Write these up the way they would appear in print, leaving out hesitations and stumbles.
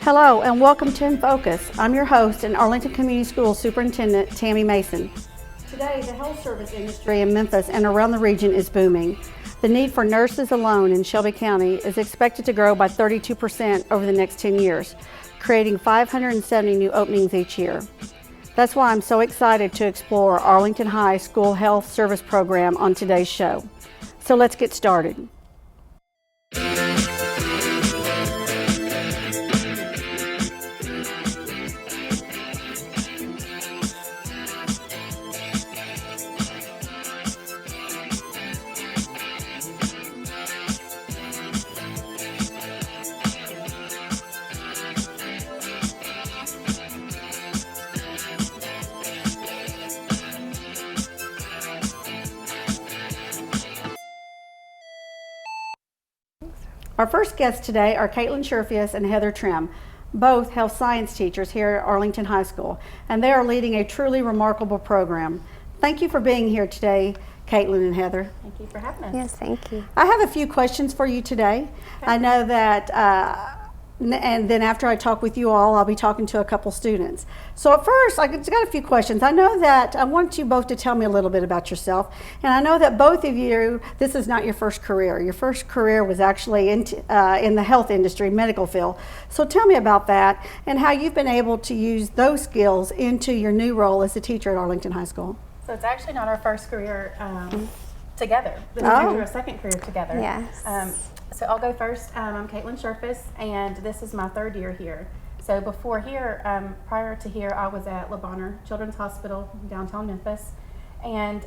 Hello and welcome to In Focus. I'm your host and Arlington Community Schools Superintendent Tammy Mason. Today, the health service industry in Memphis and around the region is booming. The need for nurses alone in Shelby County is expected to grow by 32% over the next 10 years, creating 570 new openings each year. That's why I'm so excited to explore Arlington High School Health Service Program on today's show. So let's get started. Our first guests today are Caitlin Sherfius and Heather Trim, both health science teachers here at Arlington High School, and they are leading a truly remarkable program. Thank you for being here today, Caitlin and Heather. Thank you for having us. Yes, thank you. I have a few questions for you today. Okay. I know that, and then after I talk with you all, I'll be talking to a couple students. So at first, I just got a few questions. I know that I want you both to tell me a little bit about yourself. And I know that both of you, this is not your first career. Your first career was actually in the health industry, medical field. So tell me about that and how you've been able to use those skills into your new role as a teacher at Arlington High School. So it's actually not our first career together. This is Oh. actually our second career together. Yes. So I'll go first. I'm Caitlin Sherfius, and this is my third year here. So before here, prior to here, I was at Le Bonheur Children's Hospital in downtown Memphis, and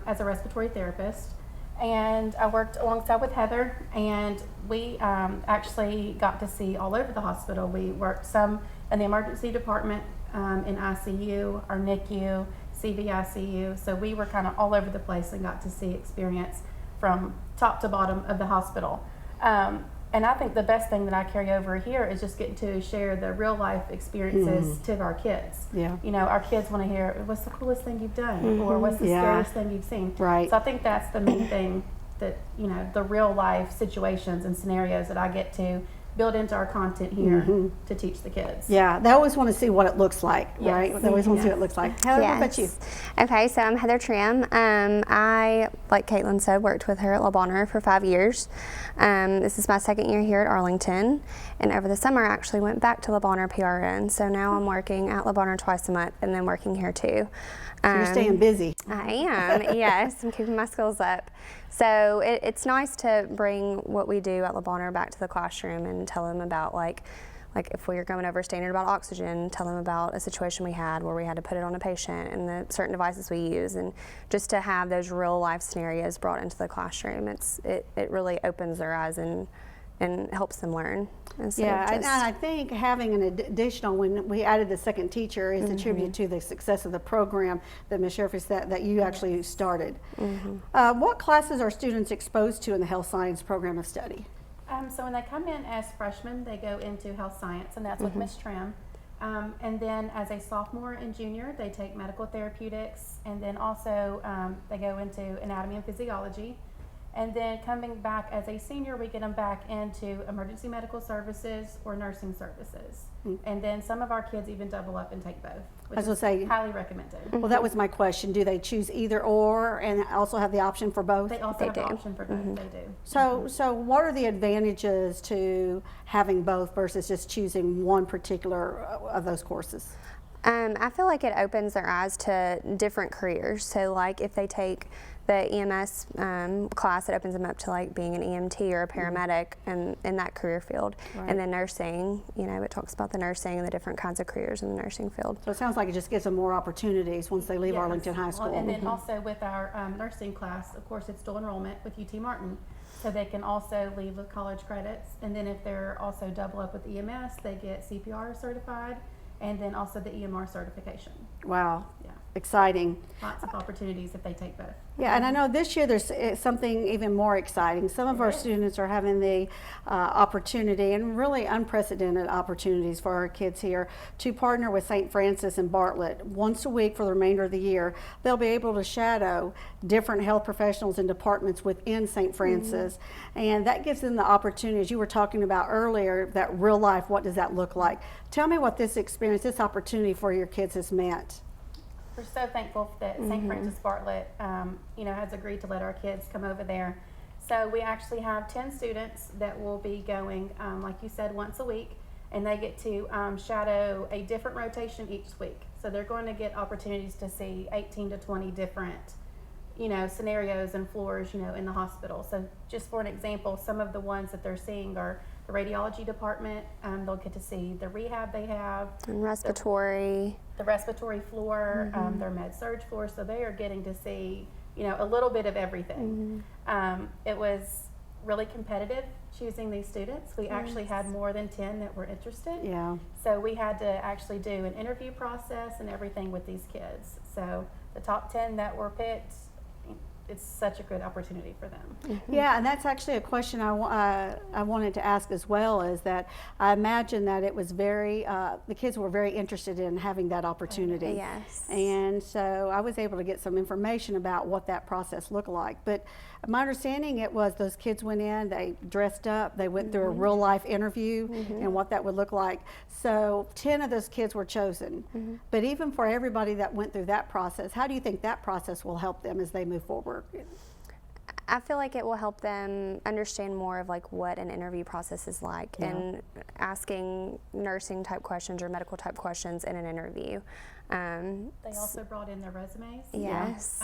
as a respiratory therapist. And I worked alongside with Heather, and we actually got to see all over the hospital. We worked some in the emergency department, in ICU, our NICU, CVICU. So we were kind of all over the place and got to see experience from top to bottom of the hospital. And I think the best thing that I carry over here is just getting to share the real life experiences to our kids. Yeah. You know, our kids want to hear, what's the coolest thing you've done? Or what's the scariest thing you've seen? Right. So I think that's the main thing, that, you know, the real life situations and scenarios that I get to build into our content here to teach the kids. Yeah, they always want to see what it looks like, Yes. right? They always want to see what it looks like. Heather, what about you? Okay, so I'm Heather Trim. I, like Caitlin said, worked with her at Le Bonheur for 5 years. This is my second year here at Arlington, and over the summer I actually went back to Le Bonheur PRN. So now I'm working at Le Bonheur twice a month and then working here too. So you're staying busy. I am, yes. I'm keeping my skills up. So it's nice to bring what we do at Le Bonheur back to the classroom and tell them about like if we were going over a standard about oxygen, tell them about a situation we had where we had to put it on a patient and the certain devices we use, and just to have those real life scenarios brought into the classroom. It really opens their eyes and helps them learn. Yeah, and I think having an additional, when we added the second teacher, is attributed to the success of the program that Ms. Sherfius, that you actually started. What classes are students exposed to in the health science program of study? So when they come in as freshmen, they go into health science, and that's with Ms. Trim. And then as a sophomore and junior, they take medical therapeutics, and then also they go into anatomy and physiology. And then coming back as a senior, we get them back into emergency medical services or nursing services. And then some of our kids even double up and take both, which is highly recommended. Well, that was my question. Do they choose either or and also have the option for both? They also have the option for both. They do. So what are the advantages to having both versus just choosing one particular of those courses? I feel like it opens their eyes to different careers. So like if they take the EMS class, it opens them up to like being an EMT or a paramedic and in that career field. Right. And then nursing, you know, it talks about the nursing and the different kinds of careers in the nursing field. So it sounds like it just gives them more opportunities once they leave Arlington High School. Well, and then also with our nursing class, of course, it's dual enrollment with UT Martin. So they can also leave with college credits. And then if they're also double up with EMS, they get CPR certified and then also the EMR certification. Wow. Yeah. exciting. Lots of opportunities if they take both. Yeah, and I know this year there's something even more exciting. Some of our Yes. students are having the opportunity, and really unprecedented opportunities for our kids here, to partner with St. Francis and Bartlett once a week for the remainder of the year. They'll be able to shadow different health professionals and departments within St. Francis, and that gives them the opportunity, as you were talking about earlier, that real life, what does that look like? Tell me what this experience, this opportunity for your kids has meant. We're so thankful that St. Francis Bartlett, has agreed to let our kids come over there. So we actually have 10 students that will be going, like you said, once a week, and they get to shadow a different rotation each week. So they're going to get opportunities to see 18 to 20 different, scenarios and floors, in the hospital. So just for an example, some of the ones that they're seeing are the radiology department. They'll get to see the rehab they have, And respiratory. the respiratory floor, their med surg floor. So they are getting to see, a little bit of everything. It was really competitive choosing these students. We actually had more than 10 that were interested. Yeah. So we had to actually do an interview process and everything with these kids. So the top 10 that were picked, it's such a good opportunity for them. Yeah, and that's actually a question I wanted to ask as well, is that I imagine that it was the kids were very interested in having that opportunity. Yes. And so I was able to get some information about what that process looked like. But my understanding it was those kids went in, they dressed up, they went through a real life interview and what that would look like. So 10 of those kids were chosen. But even for everybody that went through that process, how do you think that process will help them as they move forward? I feel like it will help them understand more of like what an interview process is like, and asking nursing type questions or medical type questions in an interview. They also brought in their resumes. Yes.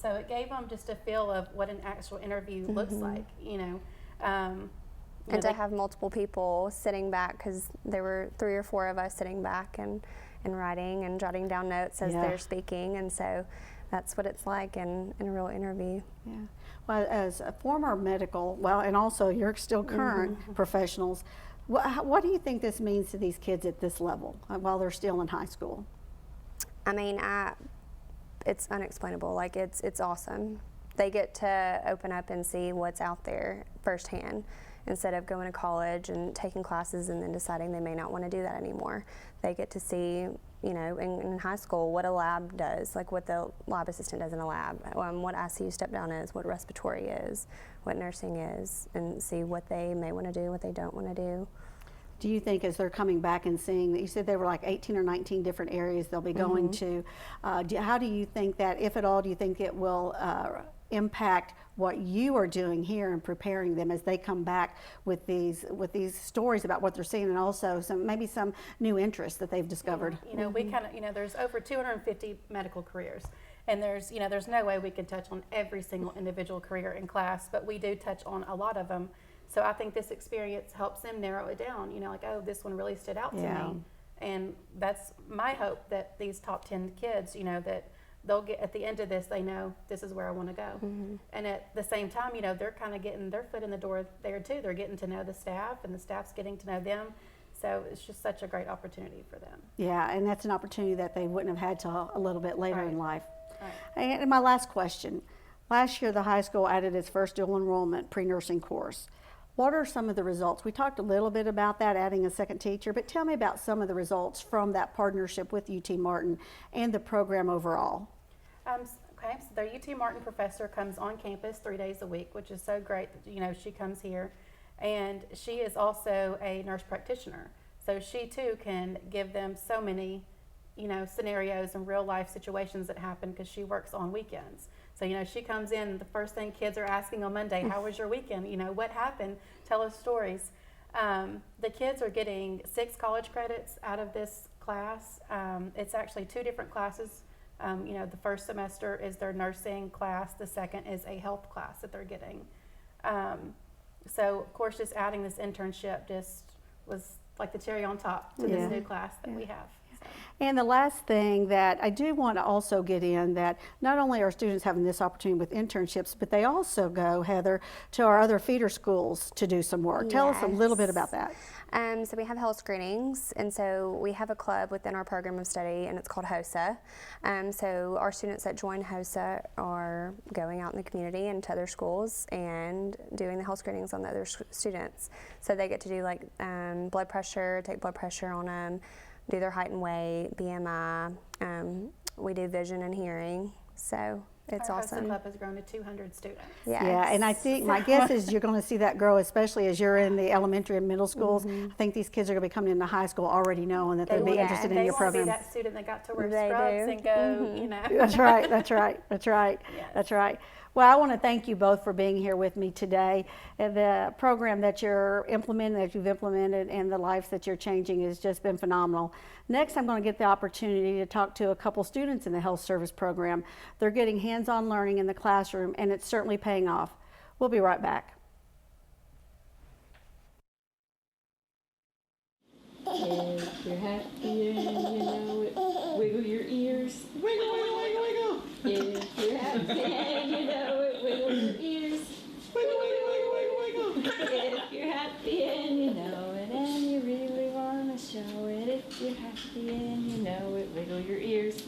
So it gave them just a feel of what an actual interview looks like, And to have multiple people sitting back, because there were 3 or 4 of us sitting back and writing and jotting down notes as they're speaking, and so that's what it's like in a real interview. Yeah. Well, as a former medical, and also you're still current professionals, what do you think this means to these kids at this level while they're still in high school? I mean, it's unexplainable. Like, it's awesome. They get to open up and see what's out there firsthand, instead of going to college and taking classes and then deciding they may not want to do that anymore. They get to see, in high school, what a lab does, like what the lab assistant does in a lab, what ICU step down is, what respiratory is, what nursing is, and see what they may want to do, what they don't want to do. Do you think as they're coming back and seeing that, you said there were like 18 or 19 different areas they'll be going to, how do you think that, if at all, do you think it will impact what you are doing here and preparing them as they come back with these stories about what they're seeing, and also maybe some new interests that they've discovered? We kind of, there's over 250 medical careers, and there's no way we can touch on every single individual career in class, but we do touch on a lot of them. So I think this experience helps them narrow it down, like, oh, this one really stood out to me. And that's my hope, that these top 10 kids, that they'll get, at the end of this, they know this is where I want to go. And at the same time, they're kind of getting their foot in the door there too. They're getting to know the staff, and the staff's getting to know them. So it's just such a great opportunity for them. Yeah, and that's an opportunity that they wouldn't have had till a little bit later in life. Right. And my last question. Last year, the high school added its first dual enrollment pre-nursing course. What are some of the results? We talked a little bit about that, adding a second teacher, but tell me about some of the results from that partnership with UT Martin and the program overall. Okay, so the UT Martin professor comes on campus 3 days a week, which is so great that, she comes here. And she is also a nurse practitioner. So she too can give them so many, scenarios and real life situations that happen, because she works on weekends. So, she comes in, the first thing kids are asking on Monday, how was your weekend? What happened? Tell us stories. The kids are getting 6 college credits out of this class. It's actually 2 different classes. The first semester is their nursing class. The second is a health class that they're getting. So, of course, just adding this internship just was like the cherry on top to this new class that we have. So. And the last thing that I do want to also get in, that not only are students having this opportunity with internships, but they also go, Heather, to our other feeder schools to do some work. Tell us a little bit about that. So we have health screenings, and so we have a club within our program of study, and it's called HOSA. So our students that join HOSA are going out in the community and to other schools and doing the health screenings on the other students. So they get to do like blood pressure, take blood pressure on them, do their height and weight, BMI. We do vision and hearing. So it's Our awesome. HOSA club has grown to 200 students. Yes. Yeah, and I think my guess is you're going to see that grow, especially as you're in the elementary and middle schools. I think these kids are going to be coming into high school already knowing that they'll be interested in They your want to be program. that student that got to wear They scrubs do. and go, you know. That's right, that's right, that's right, Yes. that's right. Well, I want to thank you both for being here with me today. The program that you're implementing, that you've implemented, and the lives that you're changing has just been phenomenal. Next, I'm going to get the opportunity to talk to a couple students in the health service program. They're getting hands-on learning in the classroom, and it's certainly paying off. We'll be right back. If you're happy and you know it, wiggle your ears. Wiggle, wiggle, wiggle, wiggle. If you're happy and you know it, wiggle your ears. Wiggle, wiggle, wiggle, wiggle, wiggle. If you're happy and you know it and you really want to show it. If you're happy and you know it, wiggle your ears.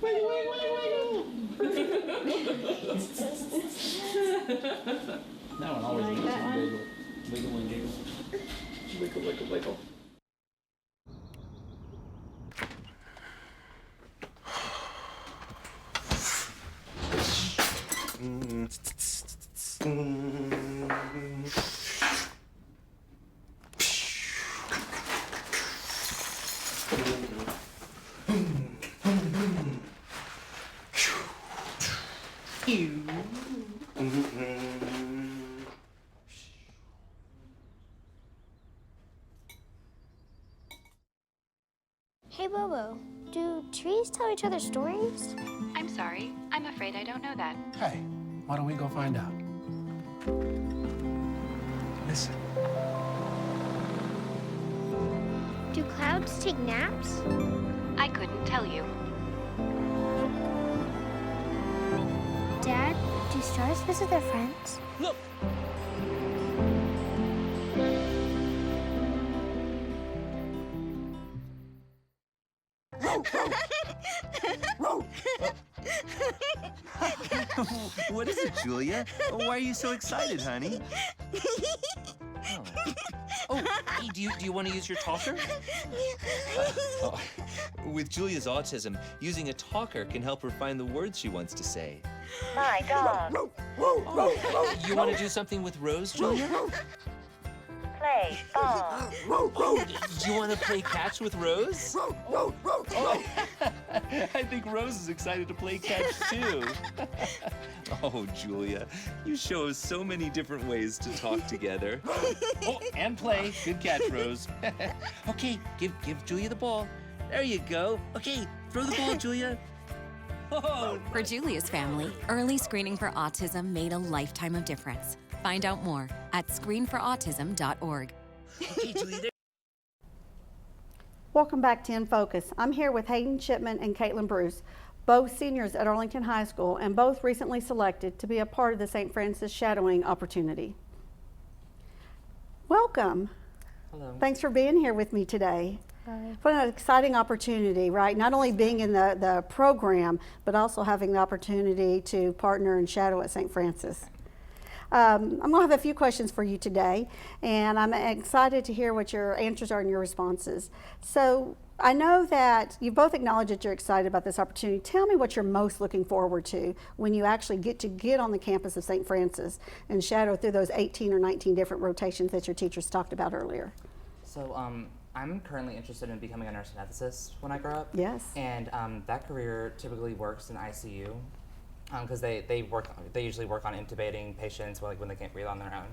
Wiggle, wiggle, wiggle, wiggle. That one always Like makes that me one? wiggle and giggle. Wiggle, wiggle, wiggle. Hey Bobo, do trees tell each other stories? I'm sorry. I'm afraid I don't know that. Hey, why don't we go find out? Listen. Do clouds take naps? I couldn't tell you. Dad, do stars visit their friends? Look! What is it, Julia? Why are you so excited, honey? Oh, hey, do you want to use your talker? Oh, with Julia's autism, using a talker can help her find the words she wants to say. My dog. Oh, you want to do something with Rose, Julia? Play ball. Oh, do you want to play catch with Rose? Oh, I think Rose is excited to play catch too. Oh, Julia, you show us so many different ways to talk together. Oh, and play. Good catch, Rose. Okay, give Julia the ball. There you go. Okay, throw the ball, Julia. Oh, For Julia's family, early screening for autism made a lifetime of difference. Find out more at screenforautism.org. okay, Julia. There. Welcome back to In Focus. I'm here with Hayden Shipman and Caitlin Bruce, both seniors at Arlington High School and both recently selected to be a part of the St. Francis shadowing opportunity. Welcome. Hello. Thanks for being here with me today. What an exciting opportunity, right? Not only being in the program, but also having the opportunity to partner and shadow at St. Francis. I'm going to have a few questions for you today, and I'm excited to hear what your answers are and your responses. So I know that you both acknowledge that you're excited about this opportunity. Tell me what you're most looking forward to when you actually get on the campus of St. Francis and shadow through those 18 or 19 different rotations that your teachers talked about earlier. So I'm currently interested in becoming a nurse anesthetist when I grow up. Yes. And that career typically works in ICU because they usually work on intubating patients when they can't breathe on their own.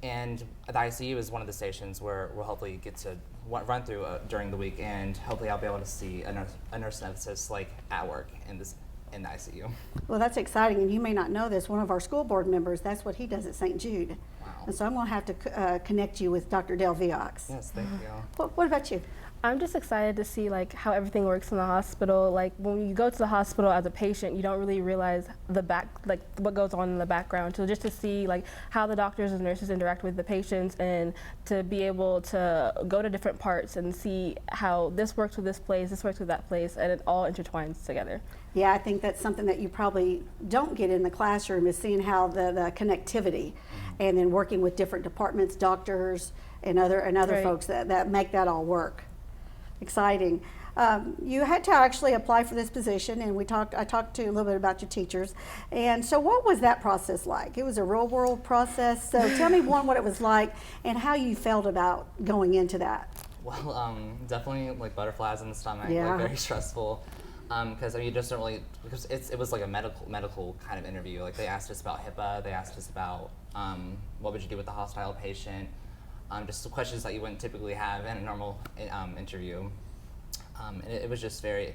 And the ICU is one of the stations where we'll hopefully get to run through during the week, and hopefully I'll be able to see a nurse anesthetist at work in the ICU. Well, that's exciting, and you may not know this. One of our school board members, that's what he does at St. Jude. Wow. And so I'm going to have to connect you with Dr. Del Viox. Yes, thank you. What about you? I'm just excited to see like how everything works in the hospital. Like when you go to the hospital as a patient, you don't really realize what goes on in the background. So just to see like how the doctors and nurses interact with the patients, and to be able to go to different parts and see how this works with this place, this works with that place, and it all intertwines together. Yeah, I think that's something that you probably don't get in the classroom, is seeing how the connectivity, and then working with different departments, doctors, and other Right. folks that make that all work. Exciting. You had to actually apply for this position, and I talked to you a little bit about your teachers. And so what was that process like? It was a real world process. So tell me, one, what it was like and how you felt about going into that. Well, definitely like butterflies in the stomach, Yeah. like very stressful. Because I mean, you just don't really, because it was like a medical kind of interview. Like they asked us about HIPAA, they asked us about what would you do with a hostile patient, just questions that you wouldn't typically have in a normal interview. And it was just very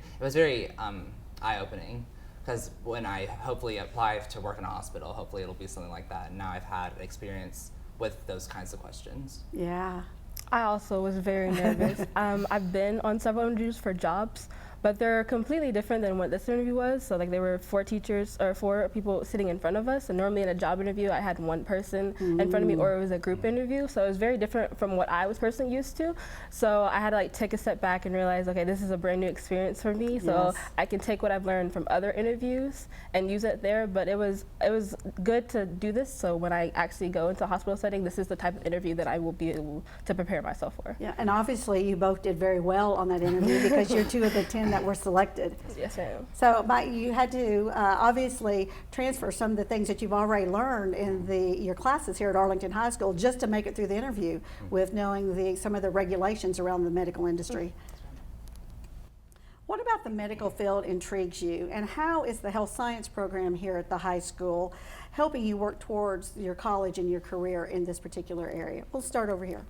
eye-opening, because when I hopefully apply to work in a hospital, hopefully it'll be something like that. And now I've had experience with those kinds of questions. Yeah. I also was very nervous. I've been on several interviews for jobs, but they're completely different than what this interview was. So like there were 4 people sitting in front of us, and normally in a job interview I had one person in front of me, or it was a group interview. So it was very different from what I was personally used to. So I had to like take a step back and realize, okay, this is a brand new experience for me. So Yes. I can take what I've learned from other interviews and use it there. But it was good to do this. So when I actually go into a hospital setting, this is the type of interview that I will be able to prepare myself for. Yeah, and obviously you both did very well on that interview because you're 2 of the 10 that were selected. Yes, ma'am. So you had to obviously transfer some of the things that you've already learned in your classes here at Arlington High School just to make it through the interview with knowing some of the regulations around the medical industry. What about the medical field intrigues you, and how is the health science program here at the high school helping you work towards your college and your career in this particular area? We'll start over here.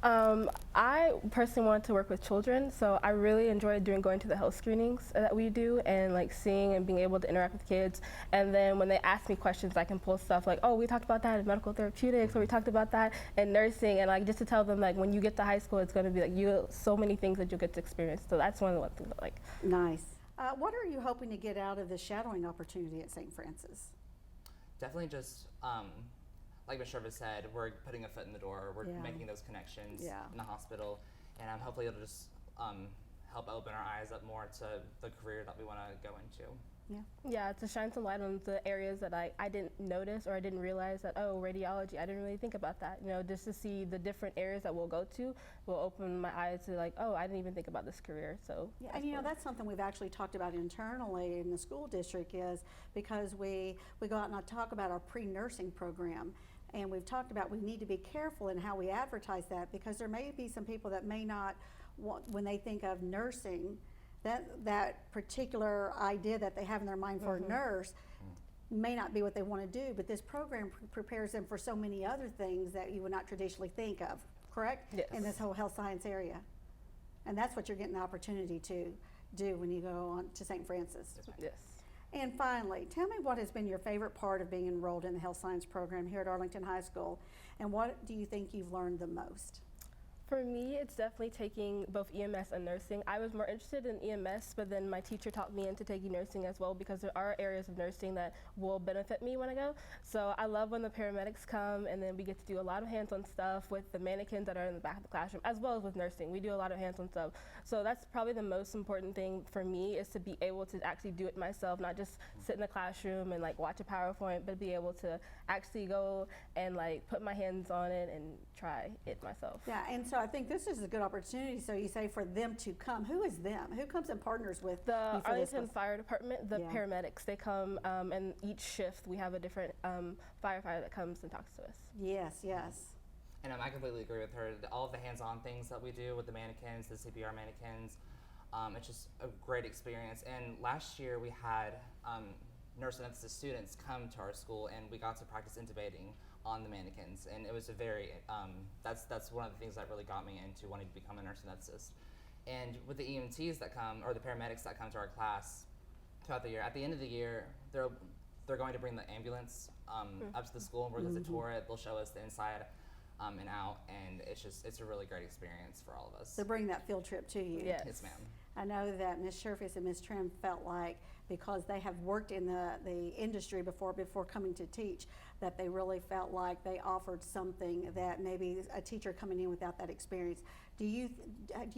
I personally wanted to work with children, so I really enjoyed going to the health screenings that we do, and like seeing and being able to interact with kids. And then when they ask me questions, I can pull stuff like, oh, we talked about that in medical therapeutics, or we talked about that in nursing, and like just to tell them like when you get to high school, it's going to be like so many things that you'll get to experience. So that's one of the things I like. Nice. What are you hoping to get out of the shadowing opportunity at St. Francis? Definitely just, like Ms. Shervis said, we're putting a foot in the door. We're making those connections in the hospital, and hopefully it'll just help open our eyes up more to the career that we want to go into. Yeah, to shine some light on the areas that I didn't notice, or I didn't realize that, oh, radiology, I didn't really think about that. You know, just to see the different areas that we'll go to will open my eyes to like, oh, I didn't even think about this career. So yeah, and you know, that's something we've actually talked about internally in the school district, is because we go out and talk about our pre-nursing program. And we've talked about we need to be careful in how we advertise that, because there may be some people that may not want, when they think of nursing, that particular idea that they have in their mind for a nurse may not be what they want to do. But this program prepares them for so many other things that you would not traditionally think of, correct? Yes. In this whole health science area. And that's what you're getting the opportunity to do when you go on to St. Francis. Yes. And finally, tell me what has been your favorite part of being enrolled in the health science program here at Arlington High School, and what do you think you've learned the most? For me, it's definitely taking both EMS and nursing. I was more interested in EMS, but then my teacher talked me into taking nursing as well, because there are areas of nursing that will benefit me when I go. So I love when the paramedics come, and then we get to do a lot of hands-on stuff with the mannequins that are in the back of the classroom, as well as with nursing. We do a lot of hands-on stuff. So that's probably the most important thing for me, is to be able to actually do it myself, not just sit in the classroom and like watch a PowerPoint, but be able to actually go and like put my hands on it and try it myself. Yeah, and so I think this is a good opportunity. So you say for them to come. Who is them? Who comes and partners with you the for this Arlington one? Fire Department, the paramedics. They come, and each shift we have a different firefighter that comes and talks to us. Yes, yes. And I completely agree with her. All of the hands-on things that we do with the mannequins, the CPR mannequins, it's just a great experience. And last year we had nurse anesthetist students come to our school, and we got to practice intubating on the mannequins. And it was a very, that's one of the things that really got me into wanting to become a nurse anesthetist. And with the EMTs that come, or the paramedics that come to our class throughout the year, at the end of the year, they're going to bring the ambulance up to the school, and we're going to tour it. They'll show us the inside and out, and it's a really great experience for all of us. To bring that field trip to you. Yes, ma'am. I know that Ms. Sherfus and Ms. Trim felt like, because they have worked in the industry before coming to teach, that they really felt like they offered something that maybe a teacher coming in without that experience. Do you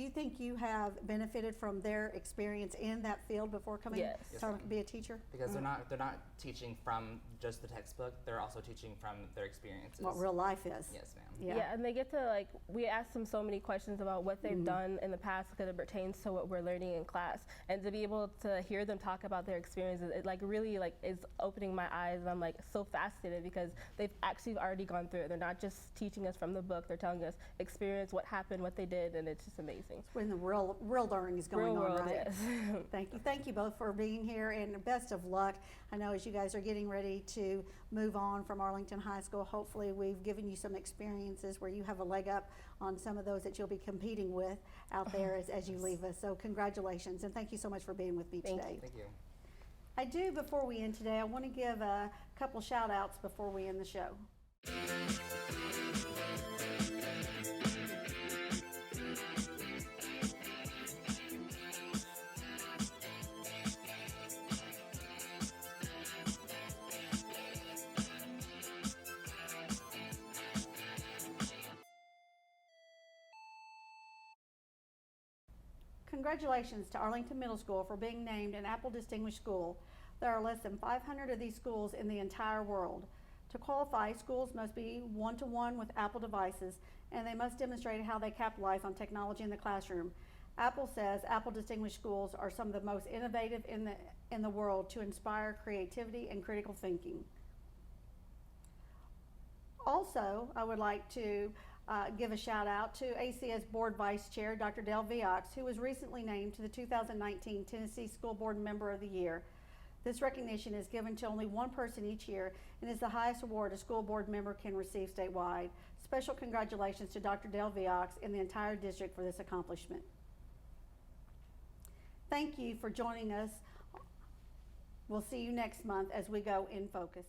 think you have benefited from their experience in that field before coming to be a teacher? Because they're not teaching from just the textbook, they're also teaching from their experiences. What real life is. Yes, ma'am. Yeah, and they get to we ask them so many questions about what they've done in the past because it pertains to what we're learning in class, and to be able to hear them talk about their experiences, it really is opening my eyes, and I'm so fascinated because they've actually already gone through it. They're not just teaching us from the book, they're telling us experience, what happened, what they did, and it's just amazing. It's when the real learning is going on, world, right? Yes. Thank you both for being here, and best of luck. I know as you guys are getting ready to move on from Arlington High School, hopefully we've given you some experiences where you have a leg up on some of those that you'll be competing with out there as you leave us. So congratulations, and thank you so much for being with me today. Thank you. I do, before we end today, I want to give a couple shout outs before we end the show. Congratulations to Arlington Middle School for being named an Apple Distinguished School. There are less than 500 of these schools in the entire world. To qualify, schools must be one-to-one with Apple devices, and they must demonstrate how they capitalize on technology in the classroom. Apple says Apple Distinguished Schools are some of the most innovative in the world to inspire creativity and critical thinking. Also, I would like to give a shout out to ACS Board Vice Chair Dr. Dale Viox, who was recently named to the 2019 Tennessee School Board Member of the Year. This recognition is given to only one person each year and is the highest award a school board member can receive statewide. Special congratulations to Dr. Dale Viox and the entire district for this accomplishment. Thank you for joining us. We'll see you next month as we go in focus.